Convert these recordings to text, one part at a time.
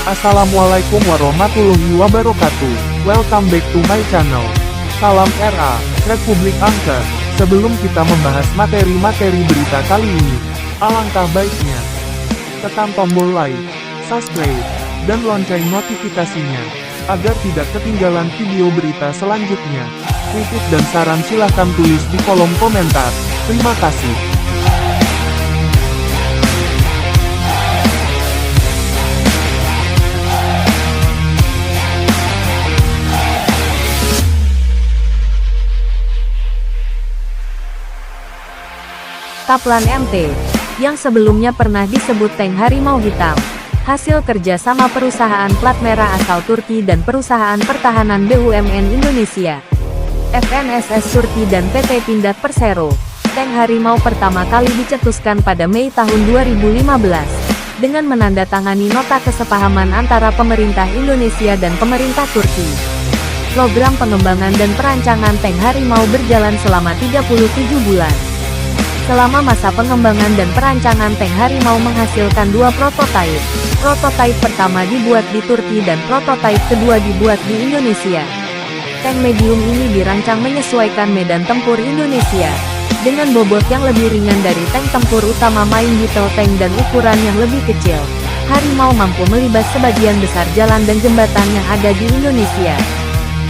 Assalamualaikum warahmatullahi wabarakatuh. Welcome back to my channel. Salam RA, Republik Angker. Sebelum kita membahas materi-materi berita kali ini, alangkah baiknya tekan tombol like, subscribe, dan lonceng notifikasinya, agar tidak ketinggalan video berita selanjutnya. Kritik dan saran silahkan tulis di kolom komentar. Terima kasih. Kaplan MT, yang sebelumnya pernah disebut tank harimau hitam, hasil kerjasama perusahaan plat merah asal Turki dan perusahaan pertahanan BUMN Indonesia, FNSS Turki dan PT Pindad Persero. Tank harimau pertama kali dicetuskan pada Mei tahun 2015, dengan menandatangani nota kesepahaman antara pemerintah Indonesia dan pemerintah Turki. Program pengembangan dan perancangan tank harimau berjalan selama 37 bulan. Selama masa pengembangan dan perancangan tank harimau menghasilkan dua prototipe. Prototipe pertama dibuat di Turki dan prototipe kedua dibuat di Indonesia. Tank medium ini dirancang menyesuaikan medan tempur Indonesia, dengan bobot yang lebih ringan dari tank tempur utama main battle tank dan ukuran yang lebih kecil. Harimau mampu melibas sebagian besar jalan dan jembatan yang ada di Indonesia.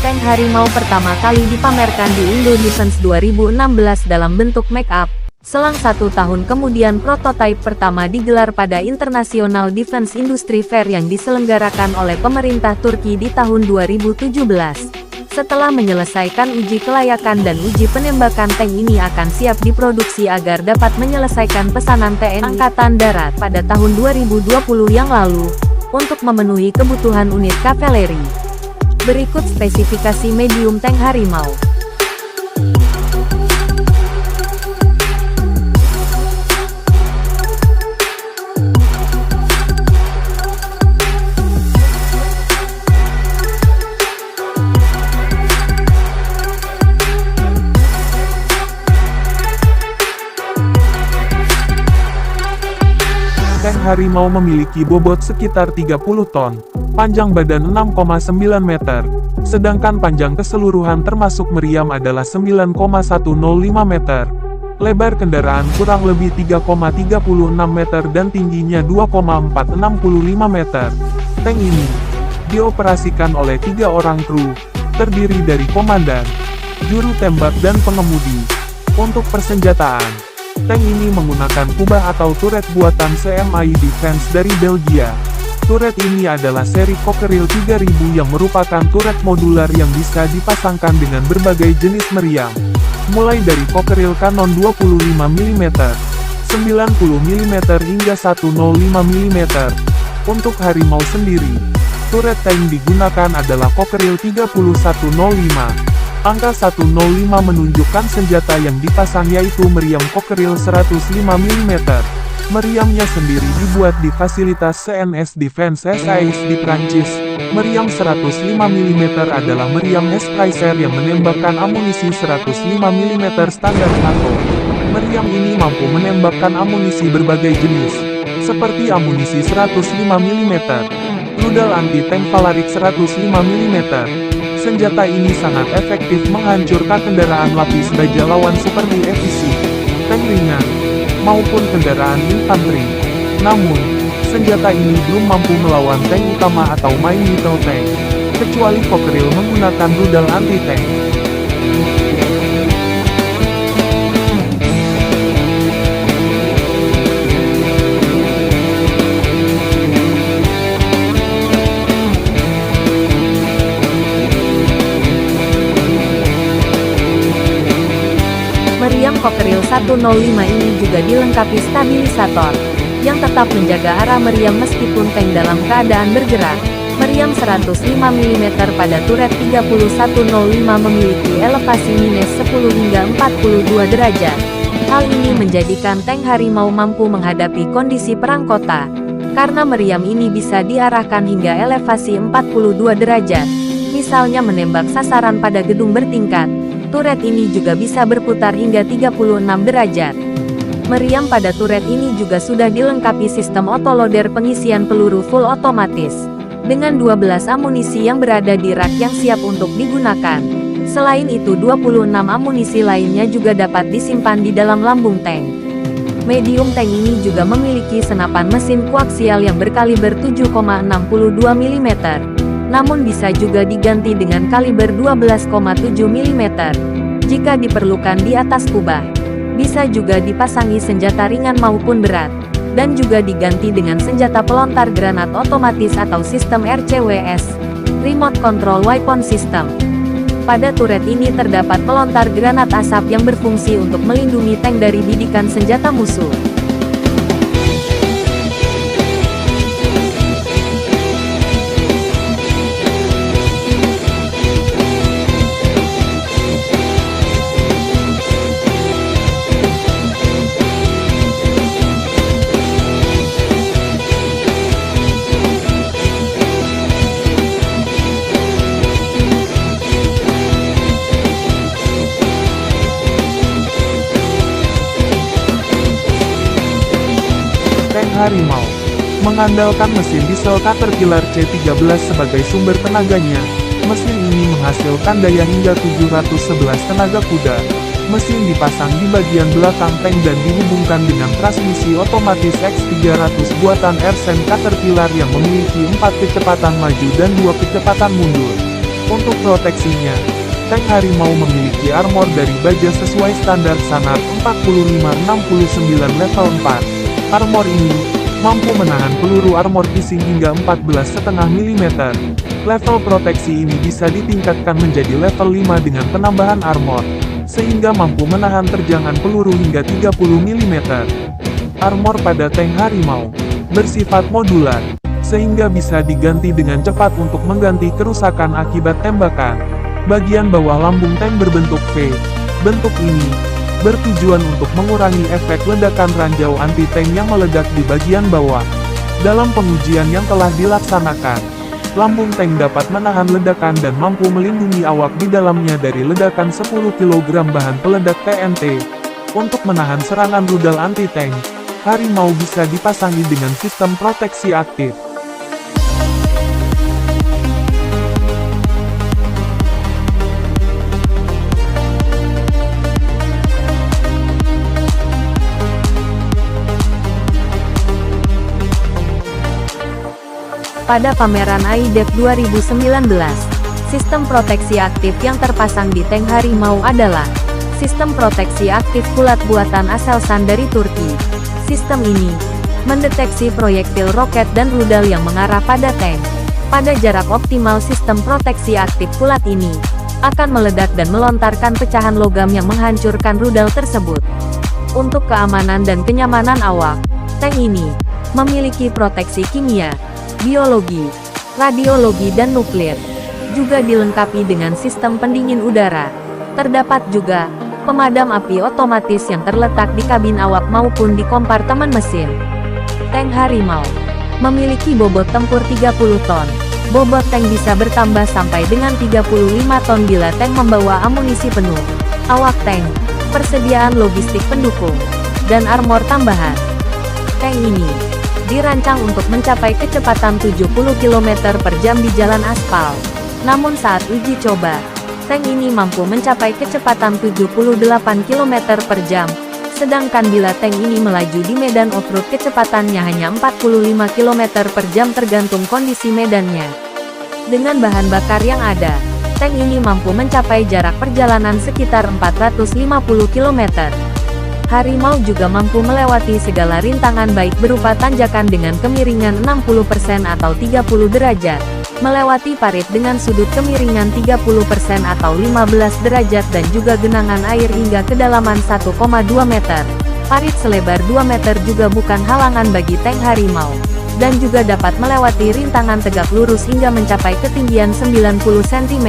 Tank harimau pertama kali dipamerkan di Indo Defense 2016 dalam bentuk make-up. Selang 1 tahun kemudian prototipe pertama digelar pada International Defense Industry Fair yang diselenggarakan oleh pemerintah Turki di tahun 2017. Setelah menyelesaikan uji kelayakan dan uji penembakan, tank ini akan siap diproduksi agar dapat menyelesaikan pesanan TNI Angkatan Darat pada tahun 2020 yang lalu, untuk memenuhi kebutuhan unit kavaleri. Berikut spesifikasi medium tank harimau. Tank harimau memiliki bobot sekitar 30 ton, panjang badan 6,9 meter, sedangkan panjang keseluruhan termasuk meriam adalah 9,105 meter. Lebar kendaraan kurang lebih 3,36 meter dan tingginya 2,465 meter. Tank ini dioperasikan oleh 3 orang kru, terdiri dari komandan, juru tembak dan pengemudi. Untuk persenjataan, tank ini menggunakan kubah atau turret buatan CMI Defense dari Belgia. Turret ini adalah seri Cockerill 3000 yang merupakan turret modular yang bisa dipasangkan dengan berbagai jenis meriam, mulai dari Cockerill Cannon 25 mm, 90 mm hingga 105 mm. Untuk harimau sendiri, turret tank digunakan adalah Cockerill 3105. Angka 105 menunjukkan senjata yang dipasang yaitu meriam Cockerill 105 mm. Meriamnya sendiri dibuat di fasilitas CNS Defense SAS di Prancis. Meriam 105 mm adalah meriam Spicer yang menembakkan amunisi 105 mm standar NATO. Meriam ini mampu menembakkan amunisi berbagai jenis, seperti amunisi 105 mm, rudal anti-tank Valarik 105 mm. Senjata ini sangat efektif menghancurkan kendaraan lapis baja lawan seperti FVC, tank ringan, maupun kendaraan infanteri. Namun, senjata ini belum mampu melawan tank utama atau main battle tank, kecuali Cockerill menggunakan rudal anti-tank. Meriam Cockerill 105 ini juga dilengkapi stabilisator, yang tetap menjaga arah meriam meskipun tank dalam keadaan bergerak. Meriam 105 mm pada turret 3105 memiliki elevasi minus 10 hingga 42 derajat. Hal ini menjadikan tank harimau mampu menghadapi kondisi perang kota, karena meriam ini bisa diarahkan hingga elevasi 42 derajat. Misalnya menembak sasaran pada gedung bertingkat. Turret ini juga bisa berputar hingga 36 derajat. Meriam pada turret ini juga sudah dilengkapi sistem autoloader pengisian peluru full otomatis. dengan 12 amunisi yang berada di rak yang siap untuk digunakan. Selain itu 26 amunisi lainnya juga dapat disimpan di dalam lambung tank. Medium tank ini juga memiliki senapan mesin koaksial yang berkaliber 7,62 mm, namun bisa juga diganti dengan kaliber 12,7 mm jika diperlukan di atas kubah. Bisa juga dipasangi senjata ringan maupun berat, dan juga diganti dengan senjata pelontar granat otomatis atau sistem RCWS, Remote Control Weapon System. Pada turret ini terdapat pelontar granat asap yang berfungsi untuk melindungi tank dari bidikan senjata musuh. Tank Harimau mengandalkan mesin diesel Caterpillar C13 sebagai sumber tenaganya. Mesin ini menghasilkan daya hingga 711 tenaga kuda. Mesin dipasang di bagian belakang tank dan dihubungkan dengan transmisi otomatis X300 buatan Ersen Caterpillar yang memiliki 4 kecepatan maju dan 2 kecepatan mundur. Untuk proteksinya, tank Harimau memiliki armor dari baja sesuai standar SANAR 4569 level 4. Armor ini mampu menahan peluru armor piercing hingga 14,5 mm. Level proteksi ini bisa ditingkatkan menjadi level 5 dengan penambahan armor, sehingga mampu menahan terjangan peluru hingga 30 mm. Armor pada tank Harimau bersifat modular, sehingga bisa diganti dengan cepat untuk mengganti kerusakan akibat tembakan. Bagian bawah lambung tank berbentuk V. Bentuk ini bertujuan untuk mengurangi efek ledakan ranjau anti-tank yang meledak di bagian bawah. Dalam pengujian yang telah dilaksanakan, lambung tank dapat menahan ledakan dan mampu melindungi awak di dalamnya dari ledakan 10 kg bahan peledak TNT. Untuk menahan serangan rudal anti-tank, Harimau bisa dipasangi dengan sistem proteksi aktif. Pada pameran AIDEC 2019, sistem proteksi aktif yang terpasang di tank Harimau adalah sistem proteksi aktif kulat buatan Aselsan dari Turki. Sistem ini mendeteksi proyektil roket dan rudal yang mengarah pada tank. Pada jarak optimal, sistem proteksi aktif kulat ini akan meledak dan melontarkan pecahan logam yang menghancurkan rudal tersebut. Untuk keamanan dan kenyamanan awak, tank ini memiliki proteksi kimia, biologi, radiologi dan nuklir. Juga dilengkapi dengan sistem pendingin udara. Terdapat juga pemadam api otomatis yang terletak di kabin awak maupun di kompartemen mesin. Tank Harimau memiliki bobot tempur 30 ton. Bobot tank bisa bertambah sampai dengan 35 ton bila tank membawa amunisi penuh. Awak tank, persediaan logistik pendukung, dan armor tambahan. Tank ini dirancang untuk mencapai kecepatan 70 km per jam di jalan aspal. Namun saat uji coba, tank ini mampu mencapai kecepatan 78 km per jam. Sedangkan bila tank ini melaju di medan off-road kecepatannya hanya 45 km per jam tergantung kondisi medannya. Dengan bahan bakar yang ada, tank ini mampu mencapai jarak perjalanan sekitar 450 km. Harimau juga mampu melewati segala rintangan baik berupa tanjakan dengan kemiringan 60% atau 30 derajat, melewati parit dengan sudut kemiringan 30% atau 15 derajat dan juga genangan air hingga kedalaman 1,2 meter. Parit selebar 2 meter juga bukan halangan bagi tank Harimau, dan juga dapat melewati rintangan tegak lurus hingga mencapai ketinggian 90 cm.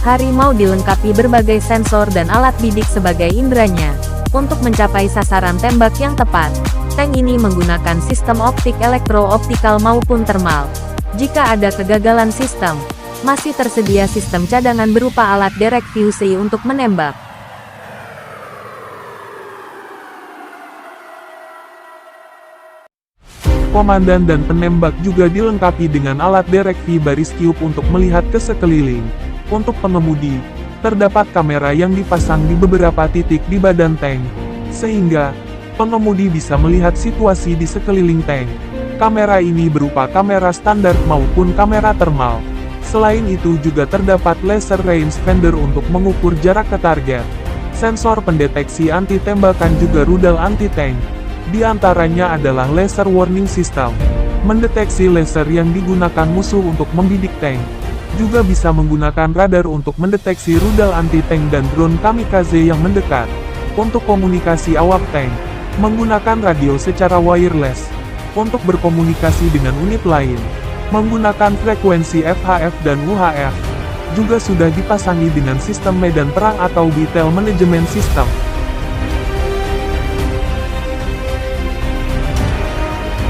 Harimau dilengkapi berbagai sensor dan alat bidik sebagai inderanya. Untuk mencapai sasaran tembak yang tepat, tank ini menggunakan sistem optik elektro-optikal maupun termal. Jika ada kegagalan sistem, masih tersedia sistem cadangan berupa alat direct fuse untuk menembak. Komandan dan penembak juga dilengkapi dengan alat derek V baris cube untuk melihat ke sekeliling. Untuk pengemudi, terdapat kamera yang dipasang di beberapa titik di badan tank, sehingga pengemudi bisa melihat situasi di sekeliling tank. Kamera ini berupa kamera standar maupun kamera thermal. Selain itu juga terdapat laser rangefinder untuk mengukur jarak ke target. Sensor pendeteksi anti-tembakan juga rudal anti-tank. Di antaranya adalah laser warning system, mendeteksi laser yang digunakan musuh untuk membidik tank. Juga bisa menggunakan radar untuk mendeteksi rudal anti-tank dan drone kamikaze yang mendekat. Untuk komunikasi awak tank, menggunakan radio secara wireless. Untuk berkomunikasi dengan unit lain, menggunakan frekuensi VHF dan UHF. Juga sudah dipasangi dengan sistem medan perang atau Battle Management System.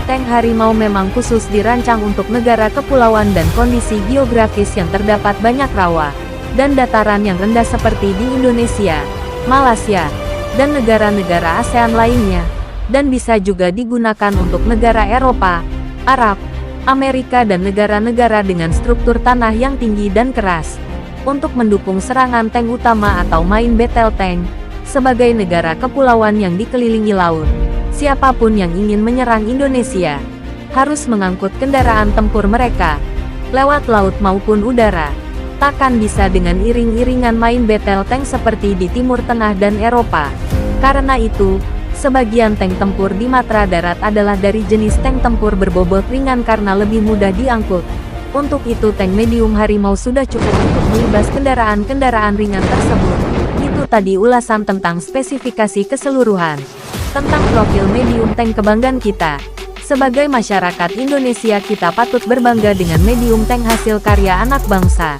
Tank Harimau memang khusus dirancang untuk negara kepulauan dan kondisi geografis yang terdapat banyak rawa dan dataran yang rendah seperti di Indonesia, Malaysia, dan negara-negara ASEAN lainnya, dan bisa juga digunakan untuk negara Eropa, Arab, Amerika dan negara-negara dengan struktur tanah yang tinggi dan keras, untuk mendukung serangan tank utama atau main battle tank, sebagai negara kepulauan yang dikelilingi laut. Siapapun yang ingin menyerang Indonesia, harus mengangkut kendaraan tempur mereka, lewat laut maupun udara. Takkan bisa dengan iring-iringan main battle tank seperti di Timur Tengah dan Eropa. Karena itu, sebagian tank tempur di matra darat adalah dari jenis tank tempur berbobot ringan karena lebih mudah diangkut. Untuk itu tank medium Harimau sudah cukup untuk melibas kendaraan-kendaraan ringan tersebut. Itu tadi ulasan tentang spesifikasi keseluruhan. Tentang profil medium tank kebanggaan kita. Sebagai masyarakat Indonesia kita patut berbangga dengan medium tank hasil karya anak bangsa.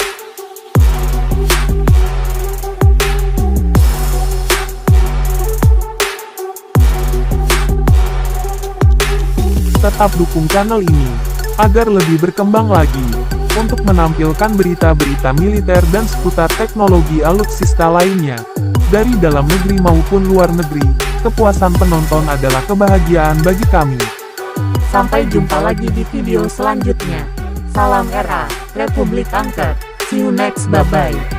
Tetap dukung channel ini, agar lebih berkembang lagi, untuk menampilkan berita-berita militer dan seputar teknologi alutsista lainnya, dari dalam negeri maupun luar negeri. Kepuasan penonton adalah kebahagiaan bagi kami. Sampai jumpa lagi di video selanjutnya. Salam era, Republik Angker. See you next, bye-bye.